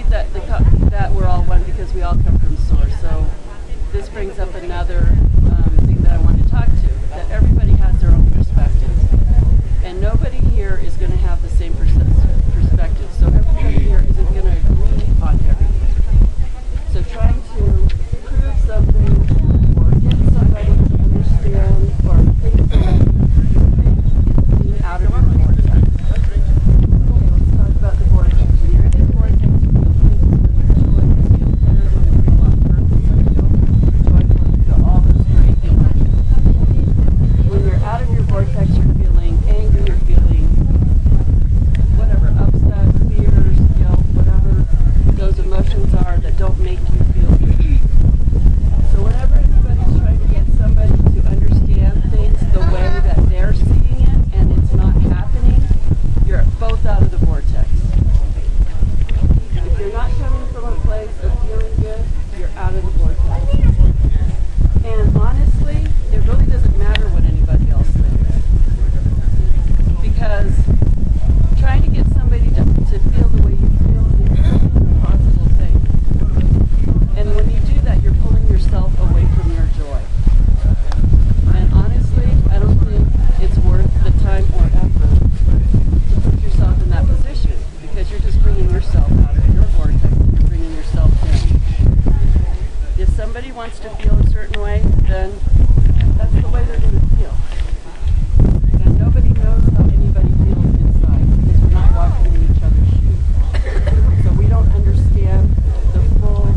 that we're all one because we all come from source. So this brings up another thing that I want to talk to, that everybody has their own perspective. And nobody here is going to have the same perspective. So everybody here isn't going to agree on everything. So trying to prove something or get somebody to understand or think is being out of your vortex. Okay, let's talk about the vortex. When you're in a vortex, you feel good, you feel terrible, you feel on purpose, you feel joyful, you feel all those great emotions. When you're out of your vortex, you're feeling angry, you're feeling whatever, upset, fears, guilt, whatever those emotions are that don't make you feel good. So whenever anybody's trying to get somebody to understand things the way that they're seeing it and it's not happening, you're both out of the vortex. If you're not coming from a place of feeling good, you're out of the vortex. And honestly, it really doesn't matter what anybody else thinks. Because trying to get somebody to feel the way you feel is an impossible thing. And when you do that, you're pulling yourself away from your joy. And honestly, I don't think it's worth the time or effort to put yourself in that position, because you're just bringing yourself out of your vortex and you're bringing yourself down. If somebody wants to feel a certain way, then that's the way they're going to feel. And nobody knows how anybody feels inside because we're not walking in each other's shoes. So we don't understand the full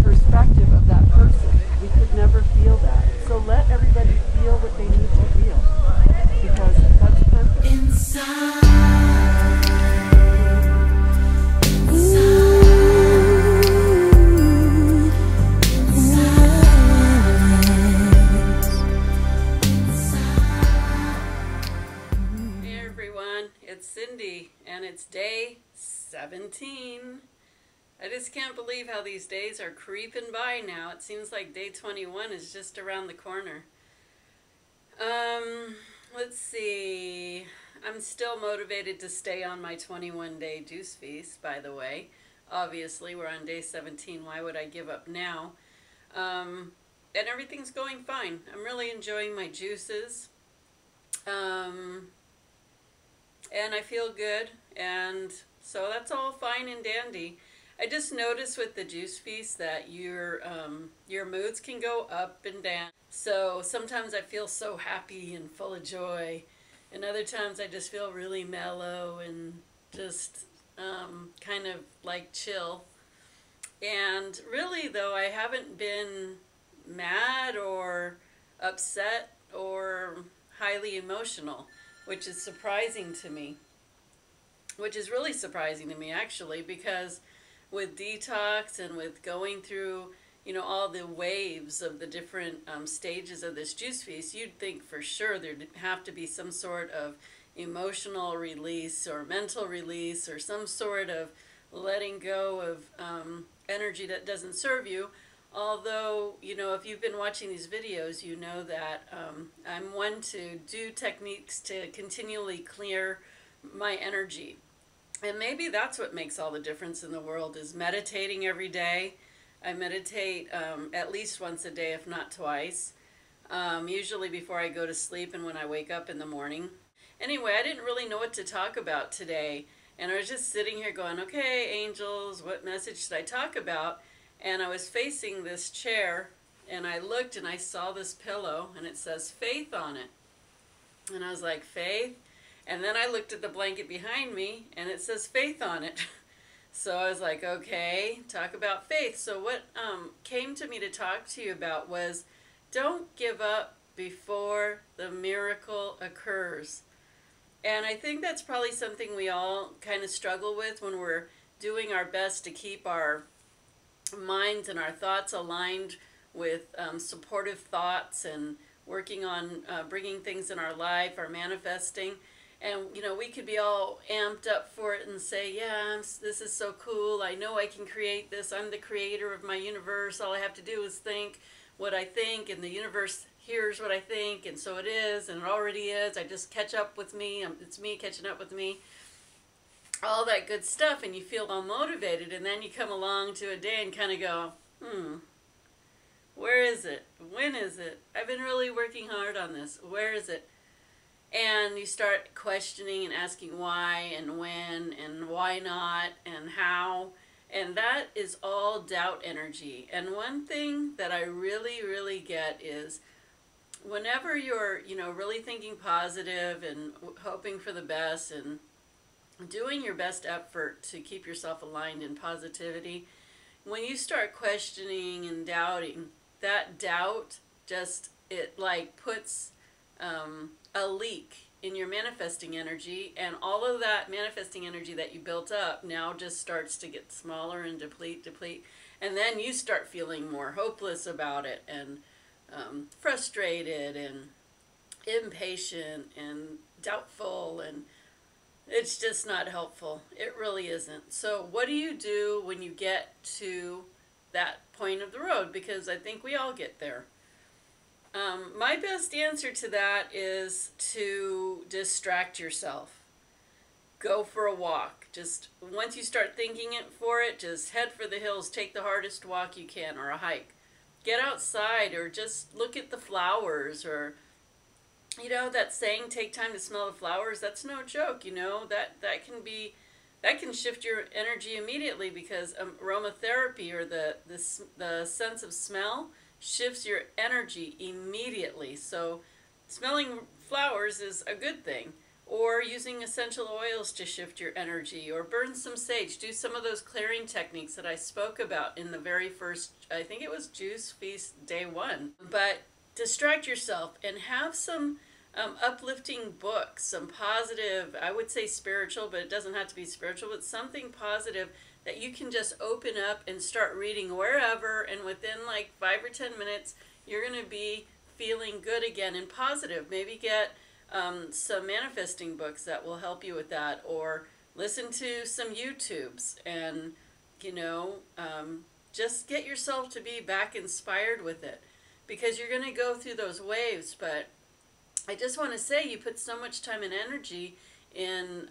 perspective of that person. We could never feel that. So let everybody feel what they need to feel, because that's perfect. Inside. Hey everyone, it's Cindy, and it's day 17. I just can't believe how these days are creeping by now. It seems like day 21 is just around the corner. Let's see. I'm still motivated to stay on my 21-day juice feast, by the way. Obviously, we're on day 17. Why would I give up now? And everything's going fine. I'm really enjoying my juices. And I feel good. And so that's all fine and dandy. I just noticed with the juice feast that your moods can go up and down. So sometimes I feel so happy and full of joy, and other times I just feel really mellow and just kind of like chill. And really though, I haven't been mad or upset or highly emotional, which is surprising to me. Which is really surprising to me actually, because with detox and with going through, you know, all the waves of the different stages of this juice feast, you'd think for sure there'd have to be some sort of emotional release or mental release or some sort of letting go of energy that doesn't serve you. Although, you know, if you've been watching these videos, you know that I'm one to do techniques to continually clear my energy. And maybe that's what makes all the difference in the world, is meditating every day. I meditate at least once a day, if not twice, usually before I go to sleep and when I wake up in the morning. Anyway, I didn't really know what to talk about today, and I was just sitting here going, okay, angels, what message should I talk about? And I was facing this chair, and I looked and I saw this pillow, and it says faith on it. And I was like, faith? And then I looked at the blanket behind me, and it says faith on it. So I was like, okay, talk about faith. So what came to me to talk to you about was, don't give up before the miracle occurs. And I think that's probably something we all kind of struggle with when we're doing our best to keep our minds and our thoughts aligned with supportive thoughts and working on bringing things in our life, our manifesting. And, you know, we could be all amped up for it and say, yeah, this is so cool. I know I can create this. I'm the creator of my universe. All I have to do is think what I think, and the universe hears what I think, and so it is, and it already is. I just catch up with me. It's me catching up with me. all that good stuff, and you feel all motivated, and then you come along to a day and kind of go, where is it? When is it? I've been really working hard on this. Where is it? And you start questioning and asking why and when and why not and how. And that is all doubt energy. And one thing that I really, really get is whenever you're, really thinking positive and hoping for the best and doing your best effort to keep yourself aligned in positivity, when you start questioning and doubting, that doubt just, it like puts a leak in your manifesting energy, and all of that manifesting energy that you built up now just starts to get smaller and deplete, and then you start feeling more hopeless about it and frustrated and impatient and doubtful, and it's just not helpful. It really isn't. So what do you do when you get to that point of the road? Because I think we all get there. My best answer to that is to distract yourself. Go for a walk. Just once you start thinking it for it, just head for the hills. Take the hardest walk you can, or a hike. Get outside, or just look at the flowers, or that saying, take time to smell the flowers, that's no joke. That can shift your energy immediately, because aromatherapy, or the sense of smell, shifts your energy immediately. So smelling flowers is a good thing. Or using essential oils to shift your energy, or burn some sage. Do some of those clearing techniques that I spoke about in the very first, I think it was Juice Feast Day 1. But distract yourself and have some uplifting books, some positive, I would say spiritual, but it doesn't have to be spiritual, but something positive that you can just open up and start reading wherever, and within like 5 or 10 minutes, you're going to be feeling good again and positive. Maybe get some manifesting books that will help you with that, or listen to some YouTubes, and just get yourself to be back inspired with it, because you're going to go through those waves. But I just want to say, you put so much time and energy in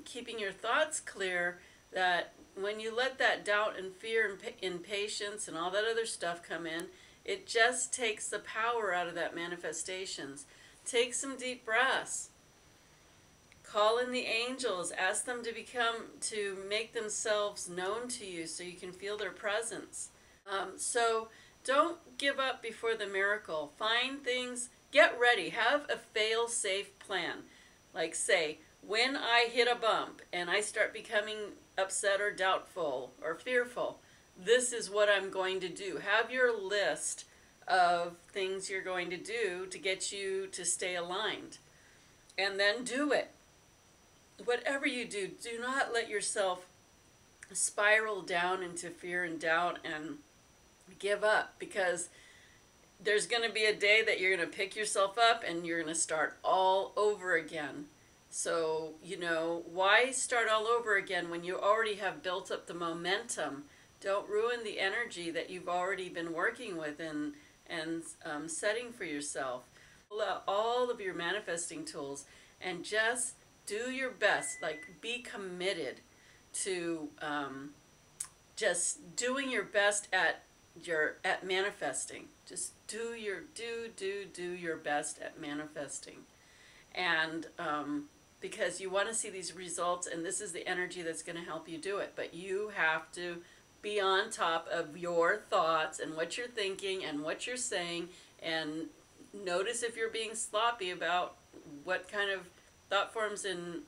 keeping your thoughts clear, that when you let that doubt and fear and impatience and all that other stuff come in, it just takes the power out of that manifestations. Take some deep breaths. Call in the angels. Ask them to make themselves known to you so you can feel their presence. So don't give up before the miracle. Find things, get ready. Have a fail-safe plan. Like, say, when I hit a bump and I start becoming upset or doubtful or fearful, this is what I'm going to do. Have your list of things you're going to do to get you to stay aligned. And then do it. Whatever you do, do not let yourself spiral down into fear and doubt and give up, because there's going to be a day that you're going to pick yourself up and you're going to start all over again. So, why start all over again when you already have built up the momentum? Don't ruin the energy that you've already been working with and setting for yourself. Pull out all of your manifesting tools and just do your best. Like, be committed to just doing your best at manifesting. Just do your best at manifesting. And because you want to see these results, and this is the energy that's going to help you do it. But you have to be on top of your thoughts and what you're thinking and what you're saying, and notice if you're being sloppy about what kind of thought forms and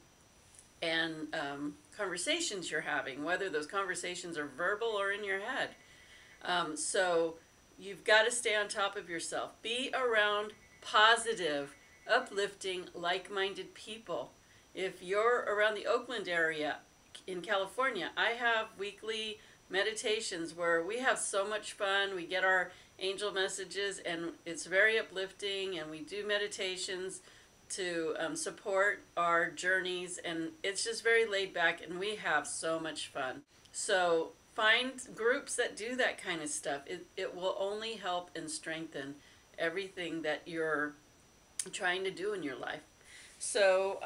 conversations you're having, whether those conversations are verbal or in your head. So you've got to stay on top of yourself. Be around positive, uplifting, like-minded people. If you're around the Oakland area in California, I have weekly meditations where we have so much fun. We get our angel messages, and it's very uplifting, and we do meditations to support our journeys, and it's just very laid back, and we have so much fun. So find groups that do that kind of stuff. It will only help and strengthen everything that you're trying to do in your life. So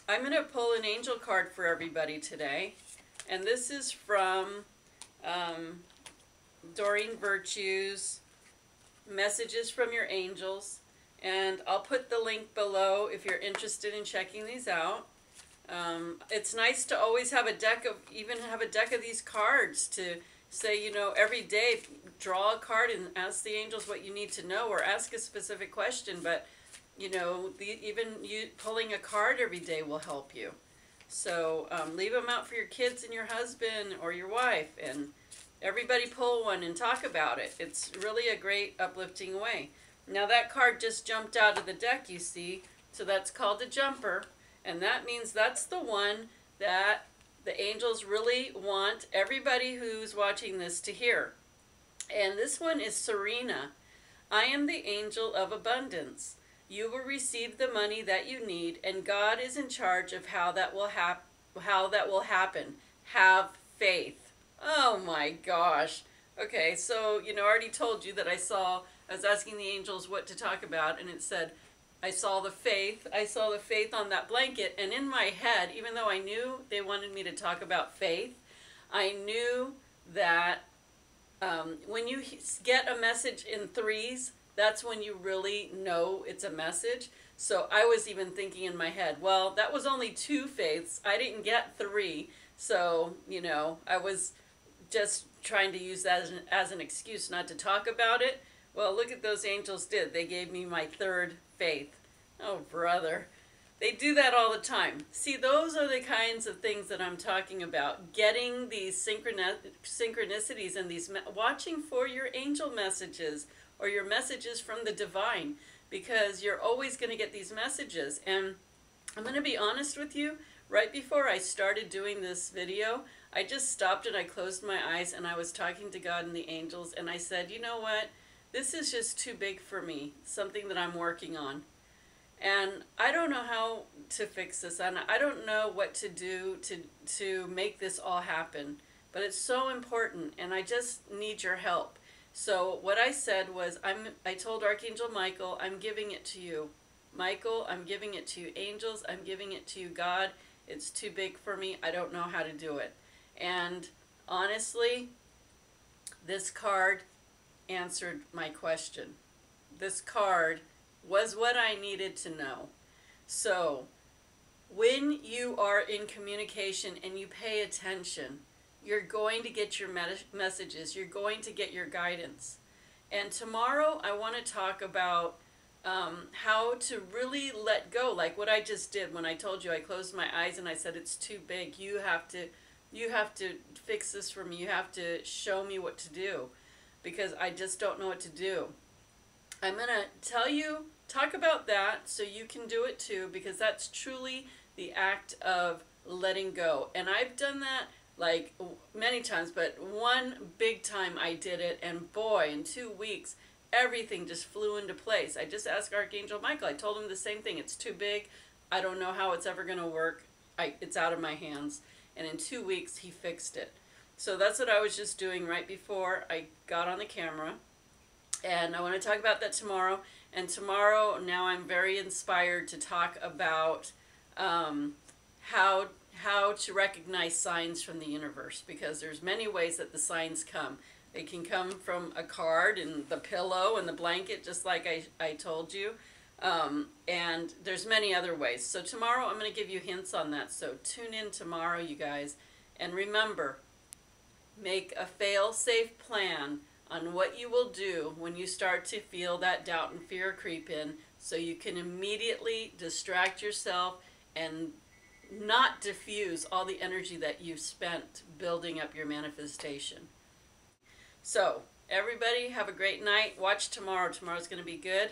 I'm going to pull an angel card for everybody today. And this is from Doreen Virtue's Messages from Your Angels. And I'll put the link below if you're interested in checking these out. It's nice to always have a deck of, even have a deck of these cards to say, you know, every day draw a card and ask the angels what you need to know, or ask a specific question. But, you know, even you pulling a card every day will help you. So leave them out for your kids and your husband or your wife, and everybody pull one and talk about it. It's really a great uplifting way. Now that card just jumped out of the deck, you see, so that's called a jumper, and that means that's the one that the angels really want everybody who's watching this to hear. And this one is Serena. I am the angel of abundance. You will receive the money that you need, and God is in charge of how that will happen. Have faith. Oh my gosh. Okay, so, you know, I already told you that I was asking the angels what to talk about, and it said, I saw the faith on that blanket, and in my head, even though I knew they wanted me to talk about faith, I knew that when you get a message in threes, that's when you really know it's a message. So I was even thinking in my head, well, that was only 2 faiths. I didn't get 3. So, you know, I was just trying to use that as an excuse not to talk about it. Well, look at those angels did. They gave me my 3rd faith. Oh, brother. They do that all the time. See, those are the kinds of things that I'm talking about. Getting these synchronicities and these, watching for your angel messages or your messages from the divine, because you're always going to get these messages. And I'm going to be honest with you, right before I started doing this video, I just stopped and I closed my eyes and I was talking to God and the angels, and I said, you know what, this is just too big for me, something that I'm working on. And I don't know how to fix this, and I don't know what to do to make this all happen, but it's so important, and I just need your help. So what I said was, I told Archangel Michael, I'm giving it to you. Michael, I'm giving it to you. Angels, I'm giving it to you. God, it's too big for me. I don't know how to do it. And honestly, this card answered my question. This card was what I needed to know. So when you are in communication and you pay attention, you're going to get your messages. You're going to get your guidance. And tomorrow I want to talk about how to really let go, like what I just did when I told you I closed my eyes and I said it's too big. You have to fix this for me. You have to show me what to do, because I just don't know what to do. I'm going to talk about that so you can do it too, because that's truly the act of letting go. And I've done that like many times, but one big time I did it, and boy, in 2 weeks, everything just flew into place. I just asked Archangel Michael. I told him the same thing. It's too big. I don't know how it's ever going to work. It's out of my hands. And in 2 weeks, he fixed it. So that's what I was just doing right before I got on the camera. And I want to talk about that tomorrow. And tomorrow, now I'm very inspired to talk about how to recognize signs from the universe, because there's many ways that the signs come. They can come from a card and the pillow and the blanket, just like I told you. And there's many other ways. So tomorrow I'm going to give you hints on that. So tune in tomorrow, you guys. And remember, make a fail-safe plan on what you will do when you start to feel that doubt and fear creep in, so you can immediately distract yourself and not diffuse all the energy that you've spent building up your manifestation. So everybody have a great night. Watch tomorrow. Tomorrow's going to be good.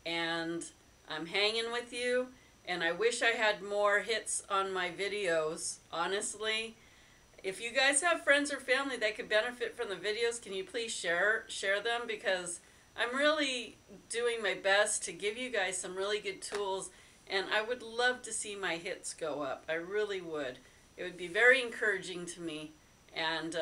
And I'm hanging with you. And I wish I had more hits on my videos, honestly. If you guys have friends or family that could benefit from the videos, can you please share them? Because I'm really doing my best to give you guys some really good tools, and I would love to see my hits go up. I really would. It would be very encouraging to me, and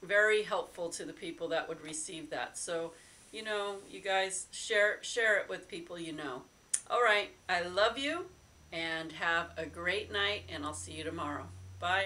very helpful to the people that would receive that. So, you know, you guys share it with people you know. All right, I love you. and have a great night, and I'll see you tomorrow. Bye.